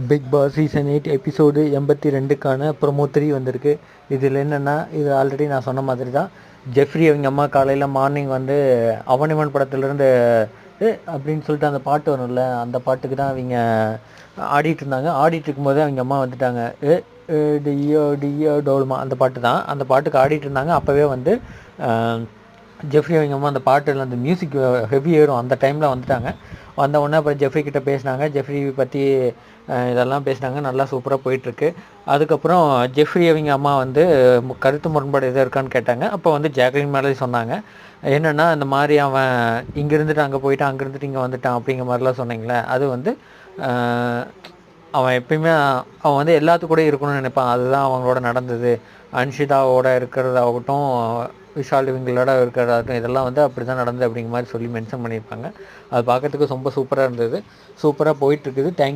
Big Boss season 8 episode 82க்கான promo 3 வந்திருக்கு. இதில் என்னென்னா, இது ஆல்ரெடி நான் சொன்ன மாதிரி தான். ஜெஃப்ரி அவங்க அம்மா காலையில் மார்னிங் வந்து அவனிவன் படத்துலேருந்து அப்படின்னு சொல்லிட்டு அந்த பாட்டு வரும்ல, அந்த பாட்டுக்கு தான் அவங்க ஆடிட்டு இருந்தாங்க. ஆடிட்டு இருக்கும்போது அவங்க அம்மா வந்துட்டாங்க. டியோ டியோ டோல்மா அந்த பாட்டு தான். அந்த பாட்டுக்கு ஆடிட்டு இருந்தாங்க. அப்போவே வந்து ஜெஃப்ரி அவங்க அம்மா அந்த பாட்டில் அந்த மியூசிக் ஹெவி ஏறும் அந்த டைமில் வந்துட்டாங்க. வந்த உடனே அப்புறம் ஜெஃப்ரி கிட்ட பேசினாங்க. ஜெஃப்ரி பற்றி இதெல்லாம் பேசினாங்க. நல்லா சூப்பராக போயிட்டுருக்கு. அதுக்கப்புறம் ஜெஃப்ரி அவங்க அம்மா வந்து கருத்து முரண்பாடு எதாவது இருக்கான்னு கேட்டாங்க. அப்போ வந்து ஜாக்லின் மேலே சொன்னாங்க. என்னென்னா, இந்த மாதிரி அவன் இங்கே இருந்துட்டு அங்கே போயிட்டான், அங்கே இருந்துட்டு இங்கே வந்துட்டான் அப்படிங்கிற மாதிரிலாம் சொன்னீங்களே, அது வந்து அவன் எப்பயுமே அவன் வந்து எல்லாத்து கூட இருக்கணும்னு நினைப்பான். அதுதான் அவங்களோட நடந்தது. அன்ஷிதாவோட இருக்கிறதாகட்டும், விஷால் இவங்களோட இருக்கிறதாகட்டும், இதெல்லாம் வந்து அப்படி தான் நடந்தது அப்படிங்கிற மாதிரி சொல்லி மென்ஷன் பண்ணியிருப்பாங்க. அது பார்க்கறதுக்கு ரொம்ப சூப்பராக இருந்தது. சூப்பராக போயிட்டுருக்குது. தேங்க்யூ.